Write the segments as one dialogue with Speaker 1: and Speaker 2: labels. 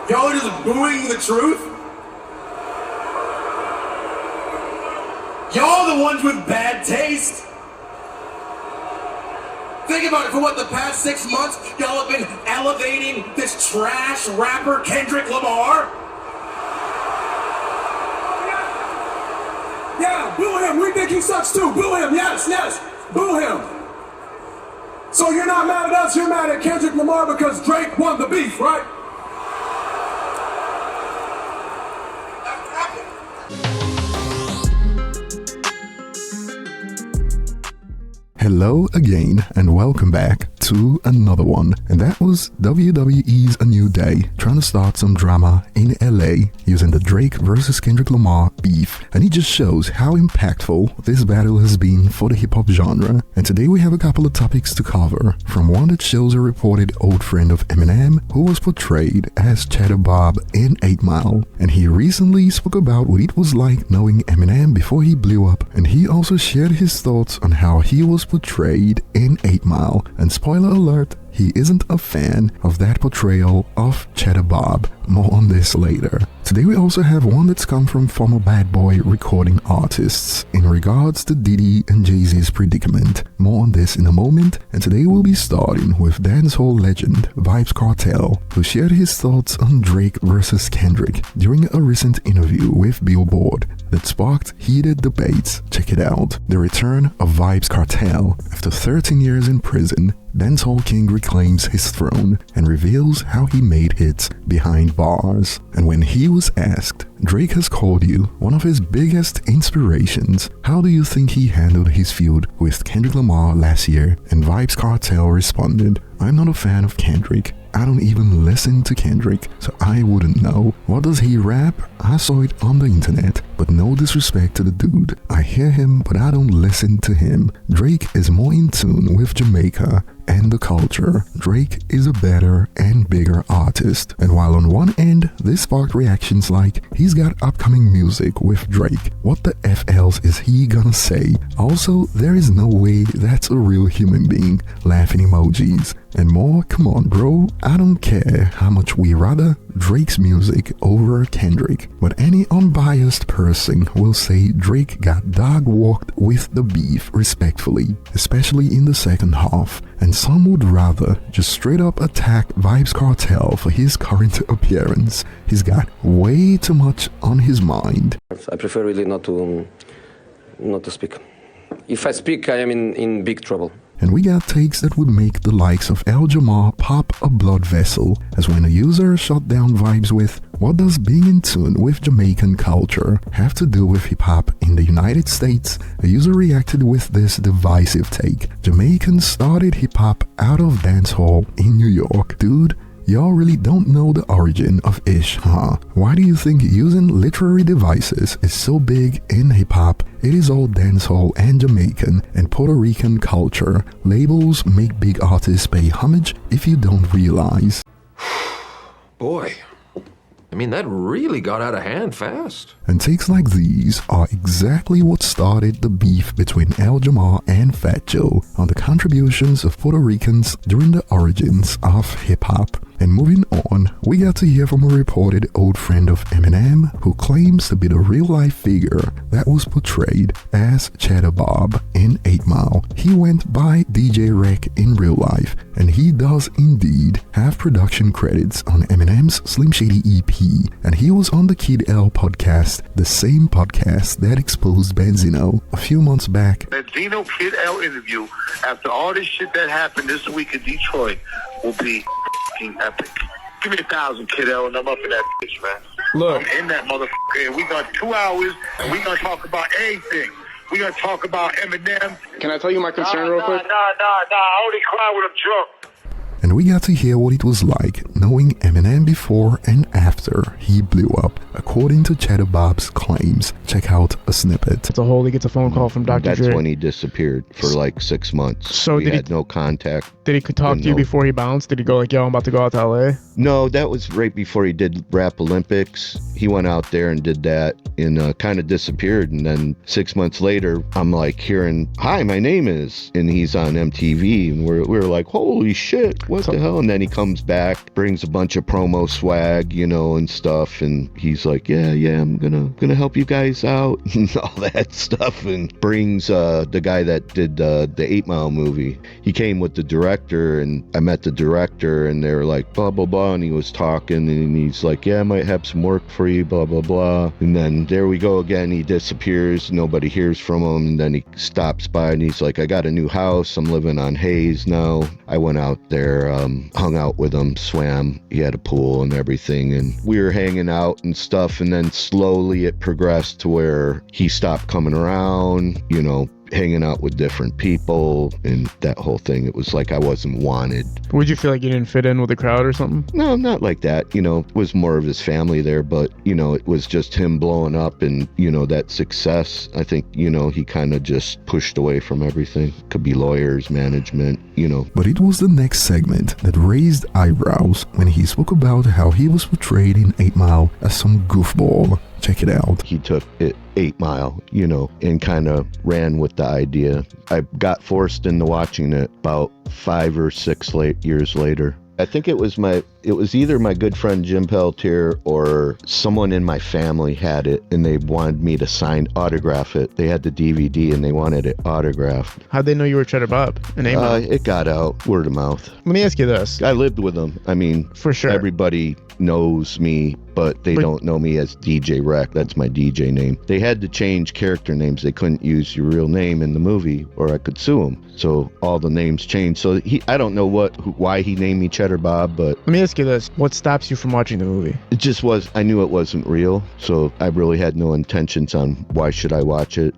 Speaker 1: Y'all are just booing the truth? Y'all the ones with bad taste. Think about it, for what, the past 6 months, y'all have been elevating this trash rapper Kendrick Lamar?
Speaker 2: Yeah, boo him. We think he sucks too. Boo him. Yes, yes. Boo him. So you're not mad at us, you're mad at Kendrick Lamar because Drake won the beef, right?
Speaker 3: Hello again and welcome back to another one, and that was WWE's A New Day trying to start some drama in LA using the Drake versus Kendrick Lamar beef, and it just shows how impactful this battle has been for the hip-hop genre. And today we have a couple of topics to cover, from one that shows a reported old friend of Eminem who was portrayed as Cheddar Bob in 8 Mile, and he recently spoke about what it was like knowing Eminem before he blew up, and he also shared his thoughts on how he was portrayed in 8 Mile, and spoiler alert, he isn't a fan of that portrayal of Cheddar Bob. More on this later. Today we also have one that's come from former Bad Boy recording artists in regards to Diddy and Jay-Z's predicament. More on this in a moment, and today we'll be starting with dancehall legend Vybz Kartel, who shared his thoughts on Drake versus Kendrick during a recent interview with Billboard that sparked heated debates. Check it out. The return of Vybz Kartel after 13 years in prison. Dancehall King reclaims his throne and reveals how he made hits behind bars. And when he was asked, Drake has called you one of his biggest inspirations, how do you think he handled his feud with Kendrick Lamar last year? And Vybz Kartel responded, I'm not a fan of Kendrick. I don't even listen to Kendrick, so I wouldn't know. What does he rap? I saw it on the internet, but no disrespect to the dude. I hear him, but I don't listen to him. Drake is more in tune with Jamaica and the culture. Drake is a better and bigger artist. And while on one end, this sparked reactions like, he's got upcoming music with Drake. What the F else is he gonna say? Also, there is no way that's a real human being. Laughing emojis. And more, come on bro, I don't care how much we rather Drake's music over Kendrick, but any unbiased person will say Drake got dog-walked with the beef respectfully, especially in the second half, and some would rather just straight up attack Vybz Kartel for his current appearance. He's got way too much on his mind.
Speaker 4: I prefer really not to speak. If I speak, I am in big trouble.
Speaker 3: And we got takes that would make the likes of El Jamar pop a blood vessel, as when a user shot down Vybz with, what does being in tune with Jamaican culture have to do with hip-hop in the United States? A user reacted with this divisive take. Jamaicans started hip-hop out of dancehall in New York. Dude, y'all really don't know the origin of ish, huh? Why do you think using literary devices is so big in hip-hop? It is all dancehall and Jamaican and Puerto Rican culture. Labels make big artists pay homage if you don't realize.
Speaker 5: Boy, I mean, that really got out of hand fast.
Speaker 3: And takes like these are exactly what started the beef between El Jamar and Fat Joe on the contributions of Puerto Ricans during the origins of hip-hop. And moving on, we got to hear from a reported old friend of Eminem who claims to be the real-life figure that was portrayed as Cheddar Bob in 8 Mile. He went by DJ Rec in real life, and he does indeed have production credits on Eminem's Slim Shady EP, and he was on the Kid L podcast, the same podcast that exposed Benzino a few months back.
Speaker 6: Benzino Kid L interview after all this shit that happened this week in Detroit will be epic. Give me 1,000, Kid L, and I'm up in that bitch, man.
Speaker 2: Look.
Speaker 6: I'm in that motherfucker, and we got 2 hours, and we gonna talk about anything. We gonna talk about Eminem.
Speaker 7: Can I tell you my concern real quick?
Speaker 6: Nah, I only cry when I'm drunk.
Speaker 3: And we got to hear what it was like knowing Eminem before and after he blew up, according to Cheddar Bob's claims. Check out a snippet.
Speaker 7: It's a whole, he gets a phone call from Dr.
Speaker 8: That's
Speaker 7: Dre.
Speaker 8: when he disappeared for like 6 months.
Speaker 7: So
Speaker 8: we
Speaker 7: did
Speaker 8: had
Speaker 7: he,
Speaker 8: no contact.
Speaker 7: Did he talk to you before he bounced? Did he go like, yo, I'm about to go out to LA?
Speaker 8: No, that was right before he did Rap Olympics. he went out there and did that and kind of disappeared. And then 6 months later, I'm like hearing, "Hi, my name is," and he's on MTV, and we're like, "Holy shit, what the hell?" And then he comes back, brings a bunch of promo swag, you know, and stuff, and he's like, yeah, I'm gonna help you guys out and all that stuff, and brings the guy that did the 8 Mile movie. He came with the director, and I met the director, and they were like, blah blah blah, and he was talking, and he's like, yeah, I might have some work for you, blah blah blah. And then there we go again, he disappears, nobody hears from him, and then he stops by and he's like, I got a new house, I'm living on Hayes now. I went out there, hung out with him, swam, he had a pool and everything, and we were hanging out and stuff, and then slowly it progressed to where he stopped coming around, you know, hanging out with different people and that whole thing. It was like I wasn't wanted.
Speaker 7: Would you feel like you didn't fit in with the crowd or something?
Speaker 8: No, not like that. You know, it was more of his family there, but, you know, it was just him blowing up and, you know, that success. I think, you know, he kind of just pushed away from everything. Could be lawyers, management, you know.
Speaker 3: But it was the next segment that raised eyebrows when he spoke about how he was portrayed in 8 Mile as some goofball. Check it out.
Speaker 8: He took it 8 Mile, you know, and kind of ran with the idea. I got forced into watching it about 5 or 6 years later. I think it was either my good friend Jim Peltier or someone in my family had it, and they wanted me to autograph it. They had the DVD and they wanted it autographed.
Speaker 7: How'd they know you were Cheddar Bob?
Speaker 8: It got out, word of mouth.
Speaker 7: Let me ask you this.
Speaker 8: I lived with them. I mean,
Speaker 7: for sure,
Speaker 8: everybody knows me, but they don't know me as DJ Rec. That's my DJ name. They had to change character names. They couldn't use your real name in the movie or I could sue them. So all the names changed. So I don't know why he named me Cheddar Bob, but...
Speaker 7: Let me ask you this. What stops you from watching the movie?
Speaker 8: It just was, I knew it wasn't real. So I really had no intentions on why should I watch it.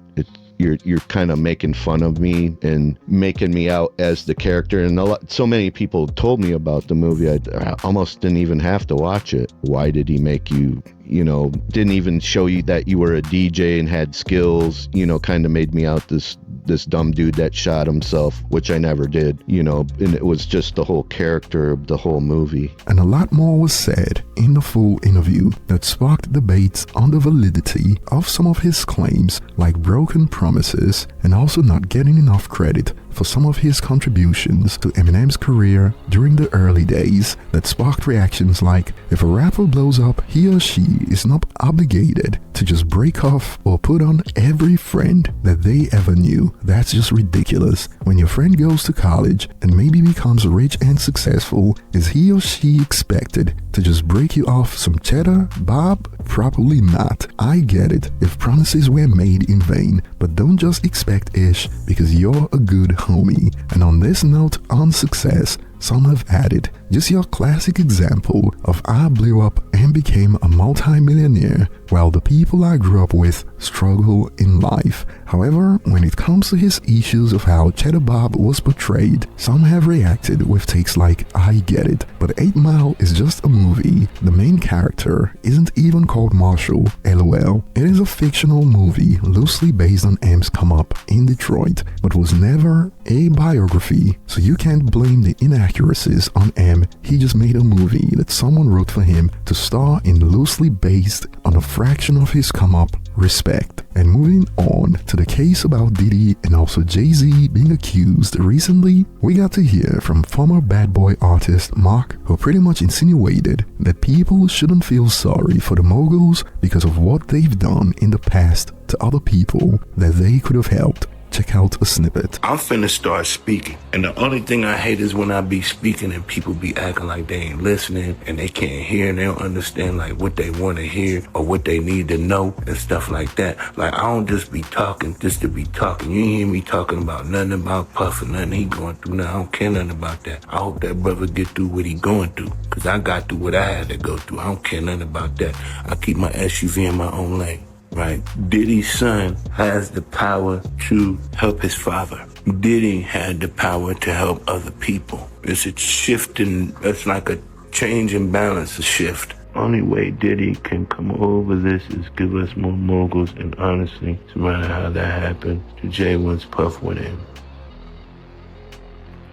Speaker 8: You're kind of making fun of me and making me out as the character, and so many people told me about the movie I almost didn't even have to watch it. Why did he make you, you know, didn't even show you that you were a DJ and had skills, you know, kind of made me out this dumb dude that shot himself, which I never did, you know, and it was just the whole character of the whole movie.
Speaker 3: And a lot more was said in the full interview that sparked debates on the validity of some of his claims, like broken promises and also not getting enough credit for some of his contributions to Eminem's career during the early days, that sparked reactions like, if a rapper blows up, he or she is not obligated to just break off or put on every friend that they ever knew. That's just ridiculous. When your friend goes to college and maybe becomes rich and successful, is he or she expected to just break you off some cheddar, Bob? Probably not. I get it if promises were made in vain, but don't just expect ish because you're a good homie. And on this note on success, some have added, just your classic example of I blew up and became a multi-millionaire while the people I grew up with struggle in life. However, when it comes to his issues of how Cheddar Bob was portrayed, some have reacted with takes like, I get it, but 8 Mile is just a movie. The main character isn't even called Marshall, lol. It is a fictional movie loosely based on M's come up in Detroit, but was never a biography, so you can't blame the inaccuracies on M. He just made a movie that someone wrote for him to star in, loosely based on a fraction of his come up. Respect. And moving on to the case about Diddy and also Jay-Z being accused recently, we got to hear from former Bad Boy artist Mark, who pretty much insinuated that people shouldn't feel sorry for the moguls because of what they've done in the past to other people that they could have helped. Check out a snippet.
Speaker 9: I'm finna start speaking, and the only thing I hate is when I be speaking and people be acting like they ain't listening and they can't hear and they don't understand like what they want to hear or what they need to know and stuff like that. Like, I don't just be talking just to be talking. You ain't hear me talking about nothing about Puff and nothing he going through now. I don't care nothing about that. I hope that brother get through what he going through, because I got through what I had to go through. I don't care nothing about that. I keep my SUV in my own lane. Right. Diddy's son has the power to help his father. Diddy had the power to help other people. It's a shift it's like a change in balance, a shift. Only way Diddy can come over this is give us more moguls, and honestly, no matter how that happened, to Jay once Puff went in.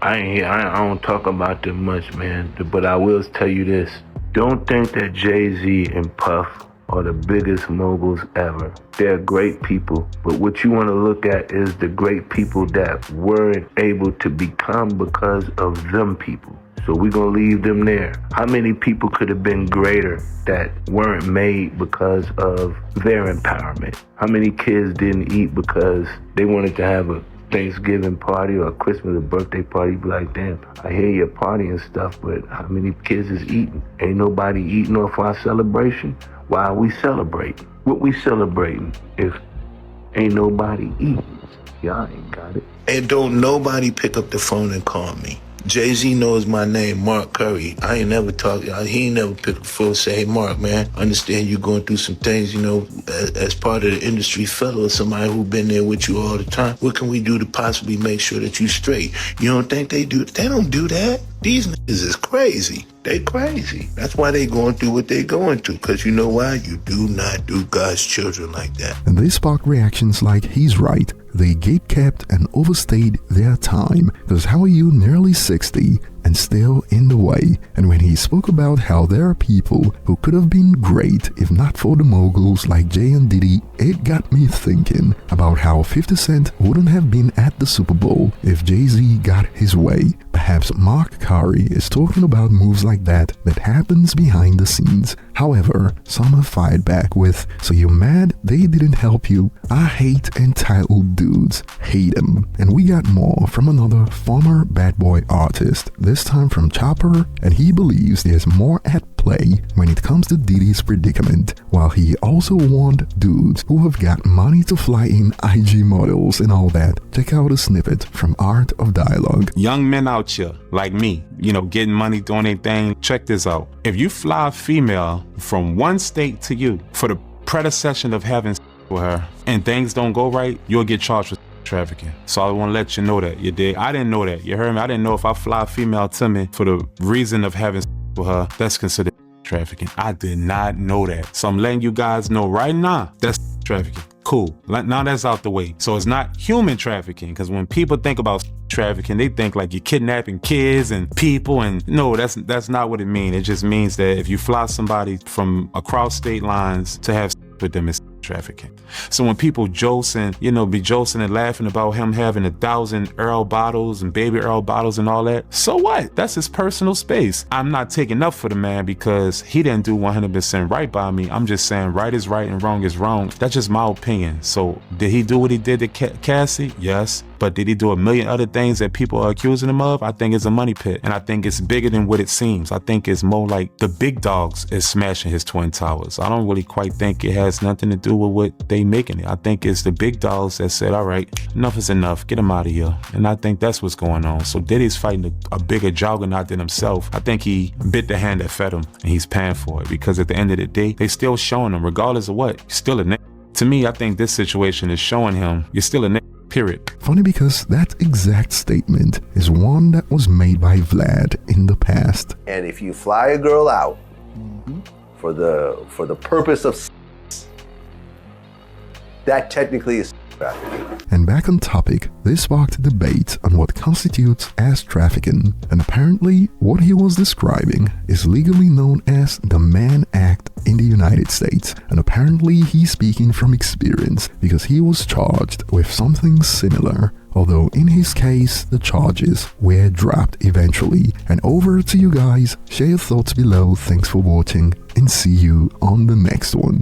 Speaker 9: I don't talk about them much, man, but I will tell you this. Don't think that Jay-Z and Puff are the biggest moguls ever. They're great people, but what you want to look at is the great people that weren't able to become because of them people. So we're going to leave them there. How many people could have been greater that weren't made because of their empowerment? How many kids didn't eat because they wanted to have a Thanksgiving party or a Christmas or birthday party? Be like, damn, I hear your party and stuff, but how many kids is eating? Ain't nobody eating off our celebration? Why are we celebrating? What we celebrating if ain't nobody eating? Y'all ain't got it. And don't nobody pick up the phone and call me. Jay-Z knows my name, Mark Curry. I ain't never talked, he ain't never picked up the phone and say, hey, Mark, man, I understand you going through some things, you know, as part of the industry fellow or somebody who been there with you all the time. What can we do to possibly make sure that you straight? You don't think they do? They don't do that. These niggas is crazy. They crazy. That's why they going through what they going through. Because you know why? You do not do God's children like that.
Speaker 3: And this sparked reactions like, he's right. They gatekept and overstayed their time. Because how are you nearly 60 and still in the way? And when he spoke about how there are people who could have been great if not for the moguls like Jay and Diddy, it got me thinking about how 50 Cent wouldn't have been at the Super Bowl if Jay-Z got his way. Perhaps Mark Curry is talking about moves like that happens behind the scenes. However, some have fired back with, so you're mad they didn't help you? I hate entitled dudes. Hate them. And we got more from another former bad boy artist, this time from Chopper, and he believes there's more at play when it comes to Diddy's predicament, while he also warned dudes who have got money to fly in IG models and all that. Check out a snippet from Art of Dialogue.
Speaker 10: Young men out here, like me, you know, getting money, doing their thing. Check this out. If you fly a female from one state to you for the predecession of having with her and things don't go right, you'll get charged with trafficking. So I want to let you know that. You dig? I didn't know that. You heard me? I didn't know if I fly a female to me for the reason of having with her, that's considered trafficking. I did not know that. So I'm letting you guys know right now, that's trafficking. Cool. Now that's out the way. So it's not human trafficking, because when people think about trafficking, they think like you're kidnapping kids and people, and no, that's not what it means. It just means that if you fly somebody from across state lines to have with them, it's trafficking. So when people josing, be josing and laughing about him having 1,000 Earl bottles and baby Earl bottles and all that, so what? That's his personal space. I'm not taking up for the man because he didn't do 100% right by me. I'm just saying right is right and wrong is wrong. That's just my opinion. So did he do what he did to Cassie? Yes. But did he do a million other things that people are accusing him of? I think it's a money pit. And I think it's bigger than what it seems. I think it's more like the big dogs is smashing his Twin Towers. I don't really quite think it has nothing to do with what they making it. I think it's the big dogs that said, all right, enough is enough. Get him out of here. And I think that's what's going on. So Diddy's fighting a bigger juggernaut than himself. I think he bit the hand that fed him and he's paying for it, because at the end of the day, they still showing him, regardless of what, you're still a nigga. To me, I think this situation is showing him you're still a nigga. Period. Funny because that exact statement is one that was made by Vlad in the past.
Speaker 11: And if you fly a girl out for the purpose of sex, that technically is trafficking.
Speaker 3: And back on topic, this sparked debate on what constitutes as trafficking, and apparently what he was describing is legally known as the Mann Act in the United States, and apparently he's speaking from experience because he was charged with something similar, although in his case the charges were dropped eventually. And over to you guys, share your thoughts below, thanks for watching, and see you on the next one.